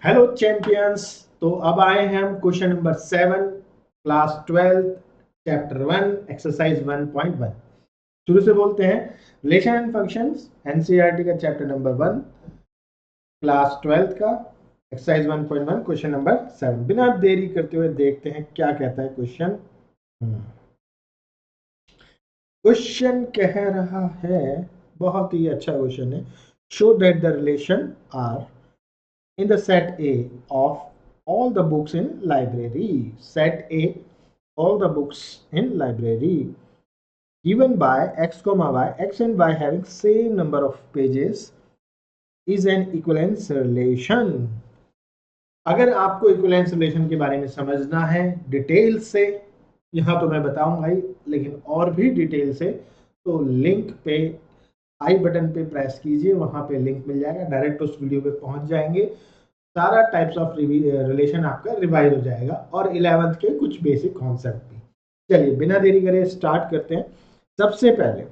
Hello champions. तो अब आए हैं हम question number 7 class 12 chapter 1 exercise 1.1। शुरू से बोलते हैं रिलेशन एंड फंक्शंस, एनसीईआरटी का चैप्टर नंबर 1 क्लास 12 का एक्सरसाइज 1.1 क्वेश्चन नंबर 7। बिना देरी करते हुए देखते हैं क्या कहता है क्वेश्चन। क्वेश्चन कह रहा है, बहुत ही अच्छा क्वेश्चन है, show that the relation are in the set A of all the books in library. Set A, all the books in library given by x comma y, x and y having same number of pages is an equivalence relation. अगर आपको equivalence relation के बारे में समझना है detail से, यहाँ तो मैं बताऊंगा ही, लेकिन और भी डिटेल से तो लिंक पे आई बटन पे प्रेस कीजिए, वहां पे लिंक मिल जाएगा, डायरेक्ट उस वीडियो पे पहुंच जाएंगे। सारा टाइप्स ऑफ रिलेशन आपका रिवाइज हो जाएगा और 11th के कुछ बेसिक कॉन्सेप्ट भी। चलिए बिना देरी करे स्टार्ट करते हैं। सबसे पहले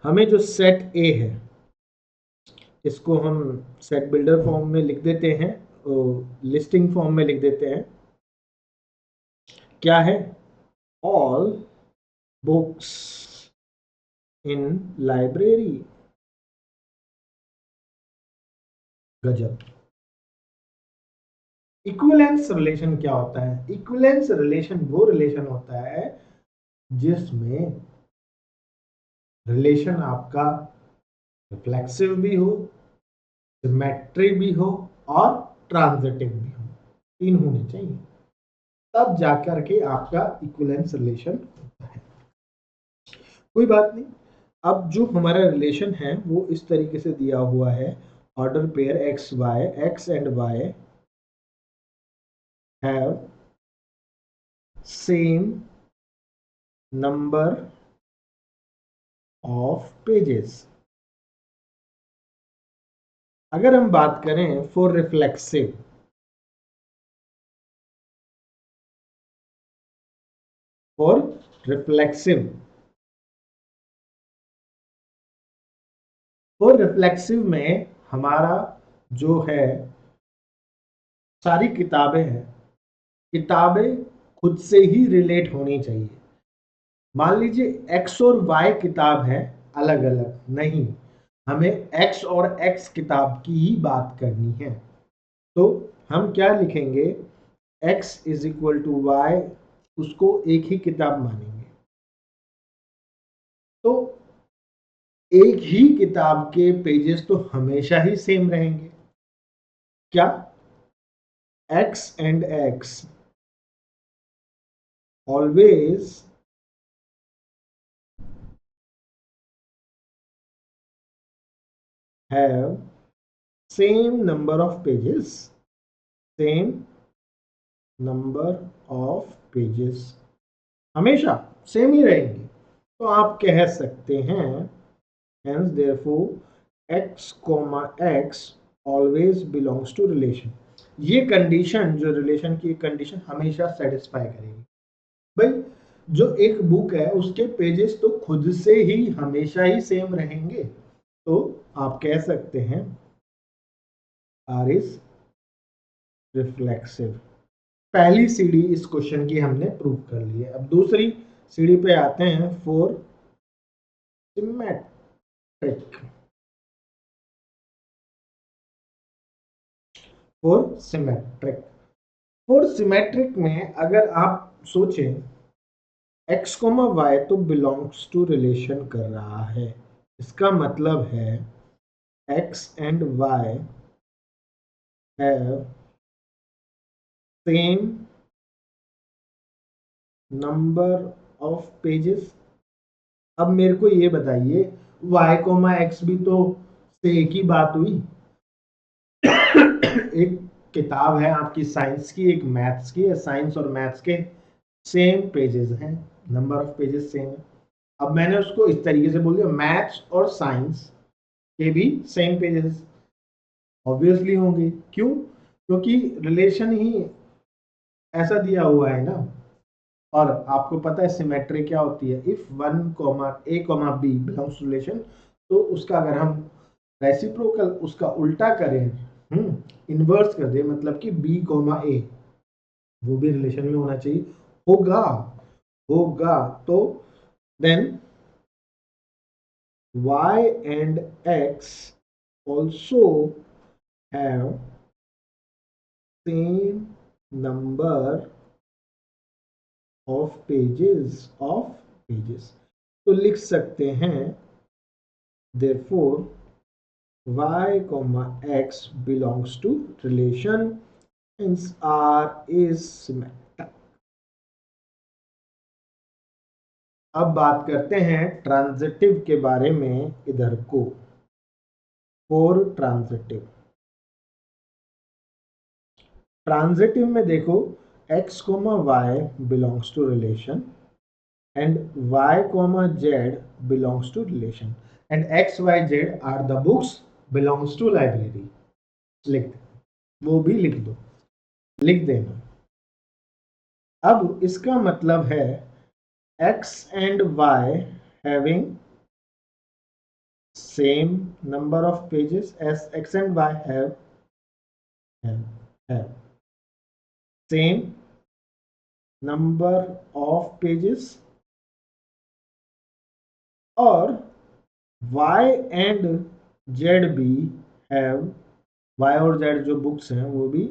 हमें जो सेट ए है इसको हम सेट बिल्डर फॉर्म में लिख देते हैं, लिस्टिंग फॉर्म में लिख देते हैं। क्या है? ऑल बुक्स इन लाइब्रेरी। गजब। इक्विवेलेंस रिलेशन क्या होता है? इक्विवेलेंस रिलेशन वो रिलेशन होता है जिसमें रिलेशन आपका रिफ्लेक्सिव भी हो, सिमेट्री भी हो और ट्रांजिटिव भी हो, तीन होने चाहिए, तब जाकर के आपका इक्विवेलेंस रिलेशन होता है। कोई बात नहीं, अब जो हमारा रिलेशन है वो इस तरीके से दिया हुआ है, order pair x y, x and y have same number of pages. अगर हम बात करें for reflexive, for reflexive for reflexive में हमारा जो है सारी किताबें हैं, किताबें खुद से ही रिलेट होनी चाहिए। मान लीजिए एक्स और वाई किताब है अलग अलग, नहीं, हमें एक्स और एक्स किताब की ही बात करनी है। तो हम क्या लिखेंगे? x is equal to y, उसको एक ही किताब मानेंगे। तो एक ही किताब के पेजेस तो हमेशा ही सेम रहेंगे। क्या? x and x always have same number of pages, same number of pages, हमेशा सेम ही रहेंगे। तो आप कह सकते हैं hence therefore x comma x always belongs to relation। ये कंडीशन, जो रिलेशन की कंडीशन हमेशा सेटिस्फाई करेगी। भाई जो एक बुक है उसके पेजेस तो खुद से ही हमेशा ही सेम रहेंगे, तो आप कह सकते हैं आर इज रिफ्लेक्सिव। पहली सीढ़ी इस क्वेश्चन की हमने प्रूव कर ली है। अब दूसरी सीढ़ी पे आते हैं, for symmetric. For symmetric for symmetric में अगर आप सोचें x कोमा वाई तो बिलोंग्स टू रिलेशन कर रहा है, इसका मतलब है x and y have same number of pages. अब मेरे को ये बताइए y कोमा x भी तो से एक ही बात हुई। एक किताब है आपकी साइंस की, एक मैथ्स की है, साइंस और मैथ्स के सेम पेजेस हैं, नंबर ऑफ पेजेस सेम है। अब मैंने उसको इस तरीके से बोल दिया मैथ्स और साइंस के भी सेम पेजेस ऑब्वियसली होंगे। क्यों? क्योंकि रिलेशन ही ऐसा दिया हुआ है ना। और आपको पता है सिमेट्री क्या होती है? If one comma a comma b belongs to relation, तो उसका अगर हम रेसिप्रोकल उसका उल्टा करें इन्वर्स कर दे, मतलब कि बी कोमा ए, वो भी रिलेशन में होना चाहिए, होगा होगा। तो then y and x also have same number of pages तो लिख सकते हैं therefore y comma x belongs to relation hence R is symmetric। अब बात करते हैं ट्रांजिटिव के बारे में इधर को। फॉर ट्रांजिटिव में देखो x comma y belongs to relation and y comma z belongs to relation and x y z are the books belongs to library। लिख दे, वो भी लिख देना। अब इसका मतलब है x and y having same number of pages as x and y have same number of pages और y and z भी have, y और z जो बुक्स हैं वो भी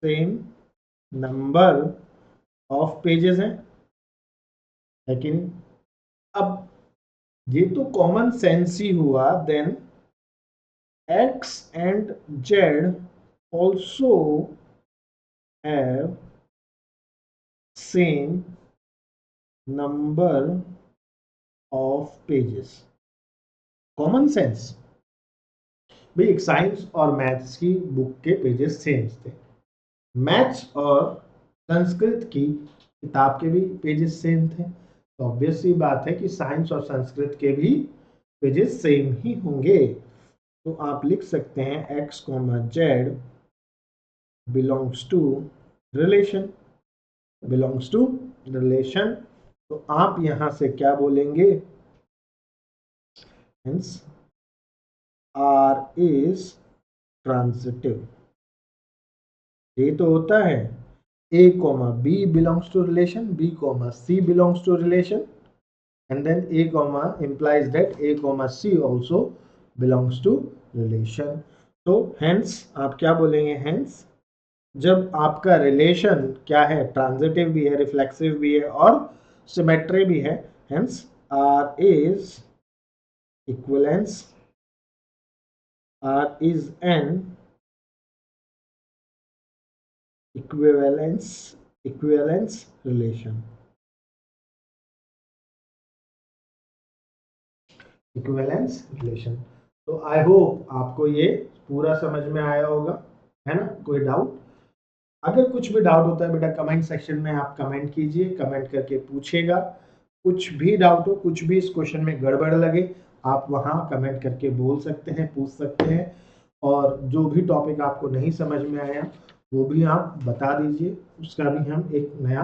सेम नंबर ऑफ पेजेस हैं। लेकिन अब ये तो कॉमन सेंस ही हुआ। Then x and z also have same number of pages। Common sense भाई, एक साइंस और मैथ्स की बुक के पेजेस सेम थे, मैथ्स और संस्कृत की किताब के भी पेजेस सेम थे, तो ऑब्वियस सी बात है कि साइंस और संस्कृत के भी पेजेस सेम ही होंगे। तो आप लिख सकते हैं x comma z belongs to relation. तो आप यहां से क्या बोलेंगे, hence R is transitive। ये तो होता है a comma b belongs to relation, b comma c belongs to relation and then a comma implies that a comma c also belongs to relation। तो hence आप क्या बोलेंगे, hence जब आपका रिलेशन क्या है, ट्रांजिटिव भी है, रिफ्लेक्सिव भी है और सिमेट्री भी है, hence R is equivalence, R is an equivalence relation। Equivalence relation. तो आई होप आपको ये पूरा समझ में आया होगा, है ना। कोई डाउट? अगर कुछ भी डाउट होता है बेटा कमेंट सेक्शन में आप कमेंट कीजिए, कमेंट करके पूछिएगा। कुछ भी डाउट हो, कुछ भी इस क्वेश्चन में गड़बड़ लगे, आप वहाँ कमेंट करके बोल सकते हैं, पूछ सकते हैं। और जो भी टॉपिक आपको नहीं समझ में आया वो भी आप बता दीजिए, उसका भी हम एक नया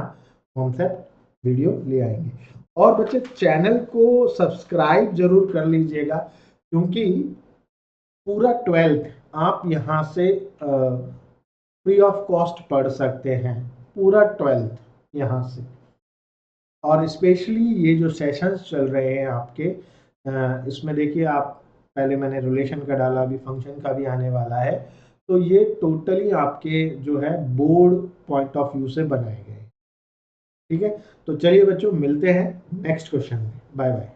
कॉन्सेप्ट वीडियो ले आएंगे। और बच्चे चैनल को सब्सक्राइब जरूर कर लीजिएगा, क्योंकि पूरा 12th आप यहाँ से फ्री ऑफ कॉस्ट पढ़ सकते हैं, पूरा 12th यहाँ से। और स्पेशली ये जो सेशंस चल रहे हैं आपके, इसमें देखिए आप, पहले मैंने रिलेशन का डाला, अभी फंक्शन का भी आने वाला है। तो ये टोटली आपके जो है बोर्ड पॉइंट ऑफ व्यू से बनाए गए। ठीक है, तो चलिए बच्चों मिलते हैं नेक्स्ट क्वेश्चन में। Bye bye.